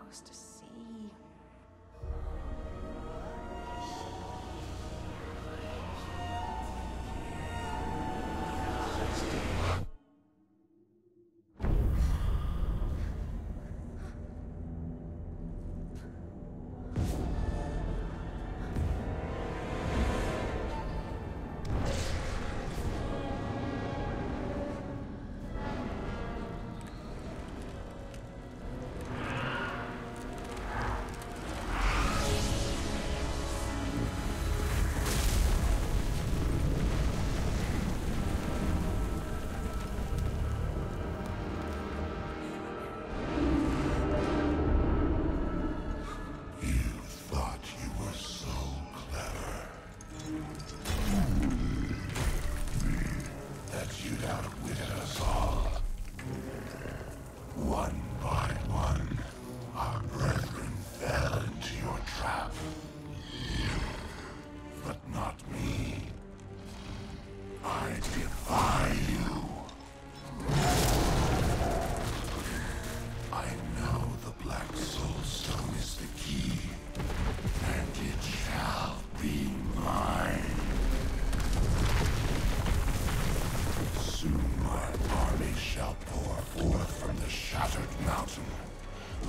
supposed to see.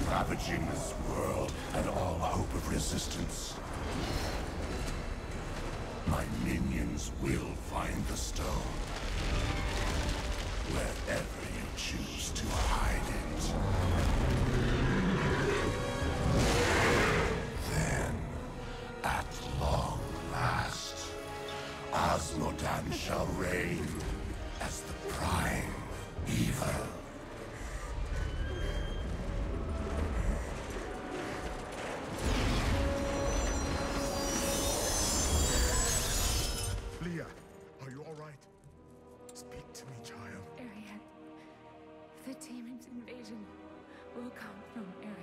Ravaging this world and all hope of resistance. My minions will find the stone, wherever you choose to hide it. Then, at long last, Azmodan shall reign as the prime evil. Are you all right? Speak to me, child. Arian, the demon's invasion will come from Arian.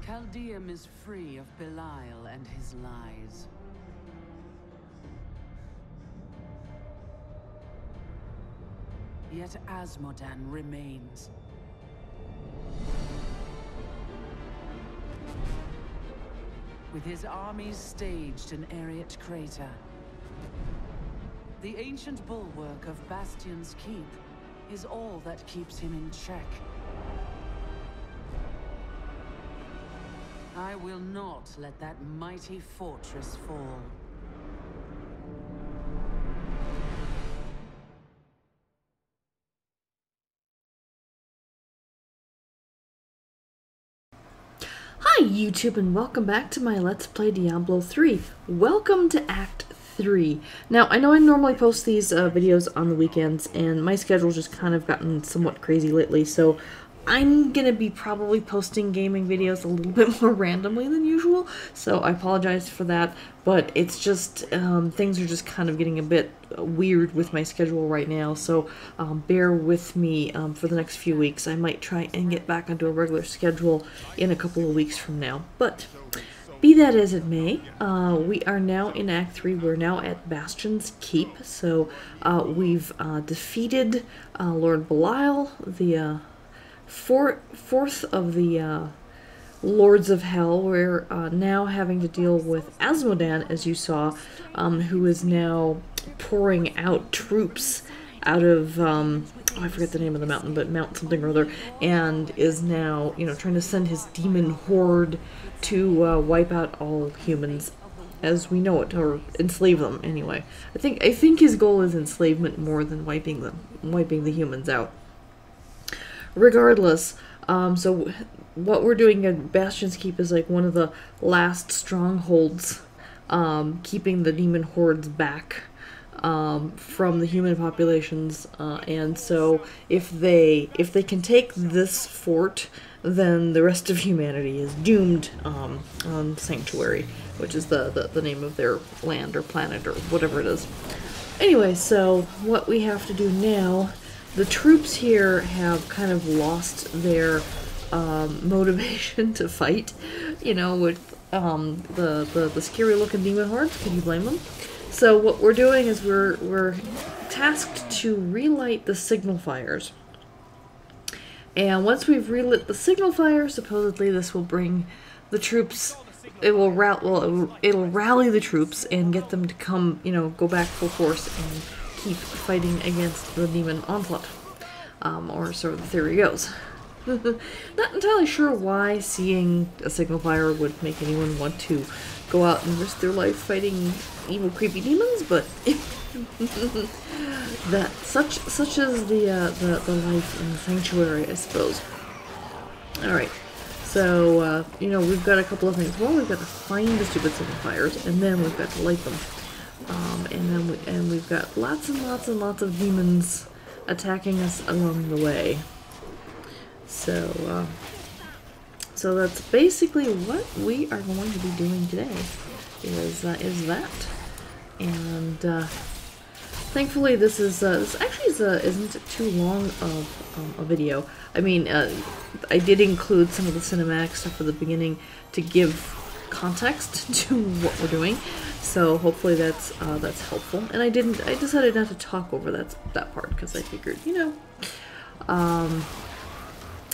Chaldeum is free of Belial and his lies. Yet Azmodan remains. With his armies staged in Ariat Crater, the ancient bulwark of Bastion's keep is all that keeps him in check. I will not let that mighty fortress fall. Hi YouTube, and welcome back to my Let's Play Diablo 3. Welcome to Act 3. Now, I know I normally post these videos on the weekends, and my schedule's just kind of gotten somewhat crazy lately, so I'm gonna be probably posting gaming videos a little bit more randomly than usual, so I apologize for that, but it's just, things are just kind of getting a bit weird with my schedule right now, so bear with me for the next few weeks. I might try and get back onto a regular schedule in a couple of weeks from now, but be that as it may, we are now in Act 3. We're now at Bastion's Keep, so we've defeated Lord Belial, the fourth of the Lords of Hell. We're now having to deal with Azmodan, as you saw, who is now pouring out troops out of, oh, I forget the name of the mountain, but Mount something or other, and is now, you know, trying to send his demon horde to wipe out all humans as we know it, or enslave them anyway. I think his goal is enslavement more than wiping the humans out. Regardless, so what we're doing at Bastion's Keep is like one of the last strongholds, keeping the demon hordes back from the human populations, and so if they can take this fort, then the rest of humanity is doomed on Sanctuary, which is the name of their land or planet or whatever it is. Anyway, so what we have to do now, the troops here have kind of lost their motivation to fight, you know, with the scary looking demon hordes. Can you blame them? So what we're doing is we're tasked to relight the signal fires. And once we've relit the signal fire, supposedly this will bring the troops. It'll rally the troops and get them to come, you know, go back full force and keep fighting against the demon onslaught. Or so the theory goes. Not entirely sure why seeing a signal fire would make anyone want to go out and risk their life fighting evil, creepy demons, but that such is the life in the sanctuary, I suppose. All right, so you know, we've got a couple of things. One, we've got to find the stupid signal fires, and then we've got to light them. And we've got lots and lots and lots of demons attacking us along the way. So so that's basically what we are going to be doing today. Is that, and thankfully this actually isn't too long of a video. I mean, I did include some of the cinematic stuff at the beginning to give context to what we're doing, so hopefully that's helpful. And I decided not to talk over that part because I figured, you know,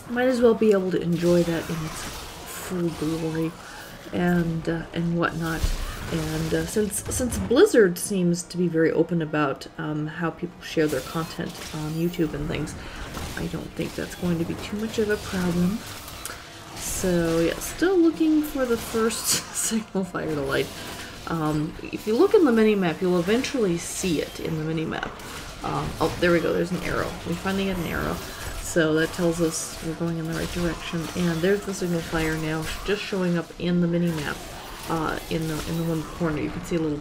might as well be able to enjoy that in its full glory and whatnot. And since Blizzard seems to be very open about how people share their content on YouTube and things, I don't think that's going to be too much of a problem. So yeah, still looking for the first signal fire to light. If you look in the mini-map, you'll eventually see it in the mini-map. Oh, there we go, there's an arrow. We finally get an arrow. So that tells us we're going in the right direction. And there's the signal fire now, just showing up in the mini-map. In the one corner, you can see a little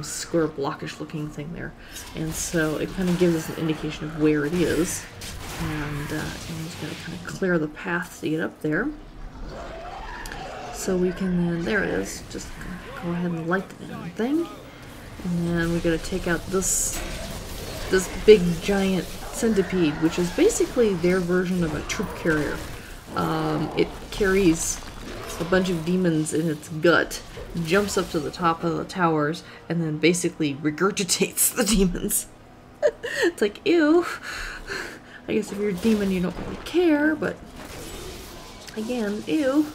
square blockish looking thing there, and so it kind of gives us an indication of where it is, and we just gotta kind of clear the path to get up there, so we can then, there it is, just go ahead and light the damn thing, and then we gotta take out this big giant centipede, which is basically their version of a troop carrier. It carries a bunch of demons in its gut, jumps up to the top of the towers, and then basically regurgitates the demons. It's like, ew. I guess if you're a demon you don't really care, but again, ew.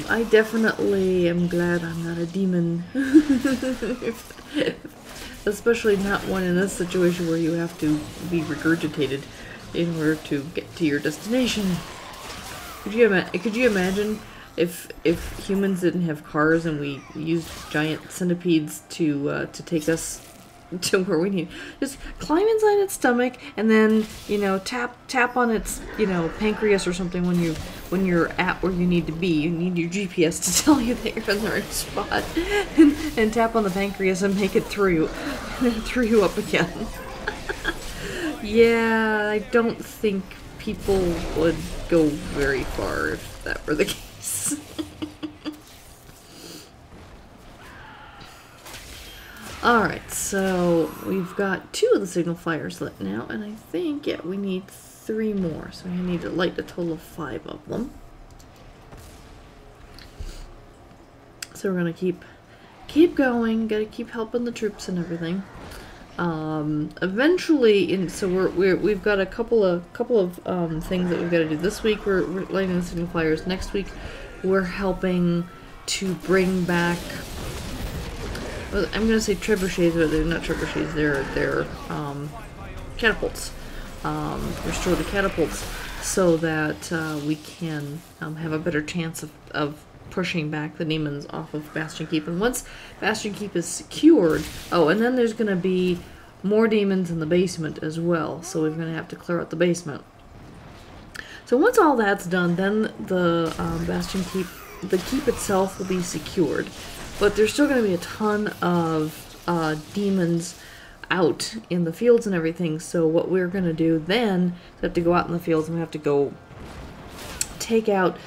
I definitely am glad I'm not a demon. Especially not one in this situation where you have to be regurgitated in order to get to your destination. Could you imagine if humans didn't have cars and we used giant centipedes to take us to where we need? Just climb inside its stomach and then, you know, tap on its, you know, pancreas or something when you're at where you need to be. You need your GPS to tell you that you're in the right spot, and tap on the pancreas and make it through you up again. Yeah, I don't think people would go very far if that were the case. Alright, so we've got 2 of the signal fires lit now, and I think, yeah, we need 3 more, so we need to light a total of 5 of them. So we're gonna keep going, gotta keep helping the troops and everything. Eventually, so we've got a couple of things that we've got to do this week. We're lighting the signal fires. Next week, we're helping to bring back. Well, I'm gonna say trebuchets, but they're not trebuchets. They're catapults. Restore the catapults so that we can have a better chance of pushing back the demons off of Bastion Keep. And once Bastion Keep is secured, oh, and then there's going to be more demons in the basement as well, so we're going to have to clear out the basement. So once all that's done, then the Bastion Keep, the keep itself will be secured, but there's still going to be a ton of demons out in the fields and everything. So what we're going to do then is have to go out in the fields and we have to go take out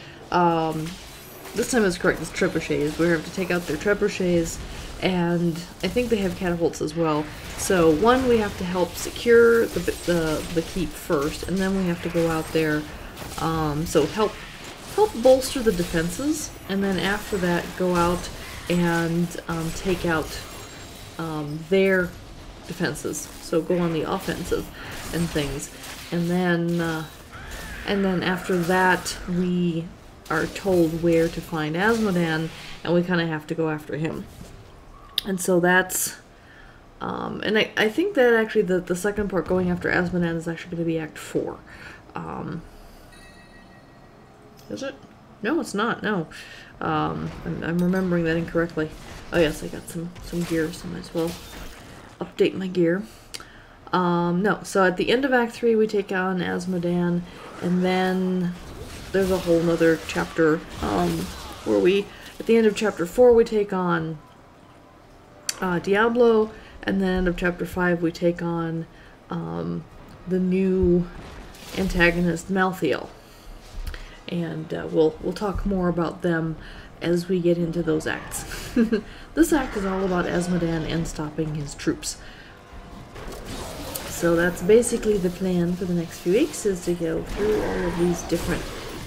this time is correct, it's trebuchets. We have to take out their trebuchets, and I think they have catapults as well. So one, we have to help secure the keep first, and then we have to go out there, so help bolster the defenses, and then after that go out and take out their defenses. So go on the offensive and things, and then after that we are told where to find Azmodan, and we kind of have to go after him. And so that's and I think that actually the second part, going after Azmodan, is actually going to be Act 4. Is it? No, it's not. No. I'm remembering that incorrectly. Oh yes, I got some gear, so I might as well update my gear. No, so at the end of Act 3 we take on Azmodan, and then there's a whole nother chapter where we, at the end of Chapter 4, we take on Diablo, and then end of Chapter 5 we take on the new antagonist, Malthael. And we'll talk more about them as we get into those acts. This act is all about Azmodan and stopping his troops. So that's basically the plan for the next few weeks, is to go through all of these different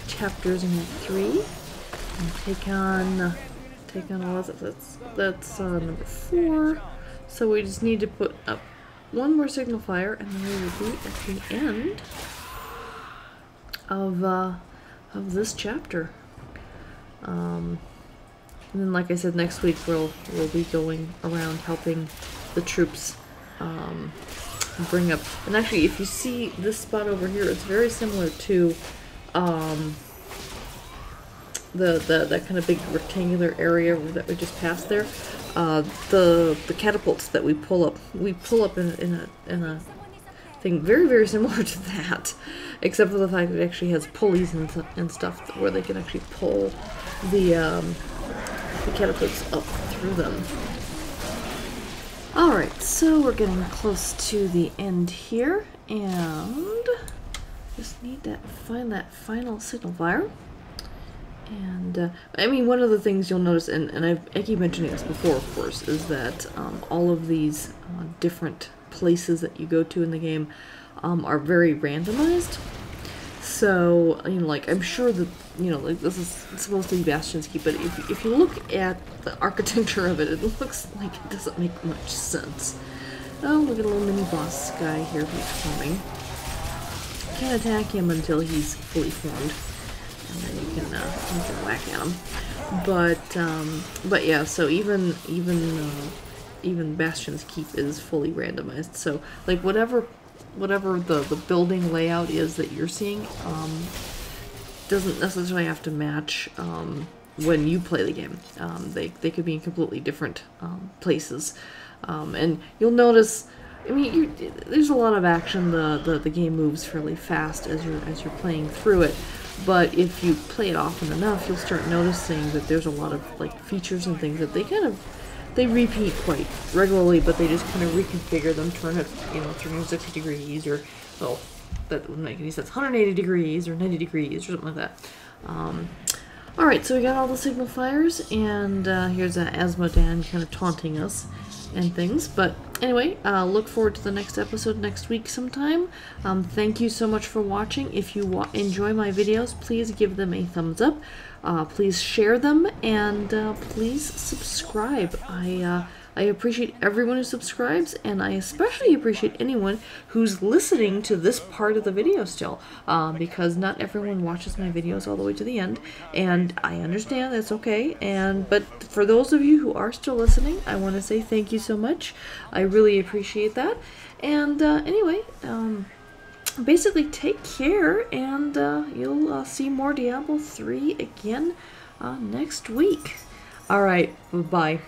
chapters in Act 3 and take on all of it. That's number 4. So we just need to put up one more signal fire, and then we will be at the end of this chapter. And then, like I said, next week we'll be going around helping the troops bring up. And actually, if you see this spot over here, it's very similar to that kind of big rectangular area that we just passed there. The catapults that we pull up in a thing very, very similar to that, except for the fact that it actually has pulleys and stuff where they can actually pull the catapults up through them. Alright, so we're getting close to the end here, and just need to find that final signal fire. And I mean, one of the things you'll notice, and I keep mentioning this before, of course, is that all of these different places that you go to in the game are very randomized. So, you know, like, I'm sure that, you know, like, this is supposed to be Bastion's Keep, but if you look at the architecture of it, it looks like it doesn't make much sense. Oh, look at a little mini boss guy here who's forming. Can't attack him until he's fully formed, and then you can whack at him. But yeah, so even Bastion's Keep is fully randomized. So, like, whatever the building layout is that you're seeing doesn't necessarily have to match when you play the game. They could be in completely different places, and you'll notice, I mean, there's a lot of action. The game moves fairly fast as you're playing through it, but if you play it often enough, you'll start noticing that there's a lot of, like, features and things that they repeat quite regularly, but they just kind of reconfigure them, turn it, you know, 360 degrees, or, well, that wouldn't make any sense, 180 degrees or 90 degrees or something like that. Alright, so we got all the signal fires, and here's Azmodan kind of taunting us and things. But anyway, look forward to the next episode next week sometime. Thank you so much for watching. If you enjoy my videos, please give them a thumbs up. Please share them, and please subscribe. I appreciate everyone who subscribes, and I especially appreciate anyone who's listening to this part of the video still, because not everyone watches my videos all the way to the end, and I understand that's okay. But for those of you who are still listening, I want to say thank you so much. I really appreciate that. And anyway, basically take care, and you'll see more Diablo 3 again next week. Alright, bye.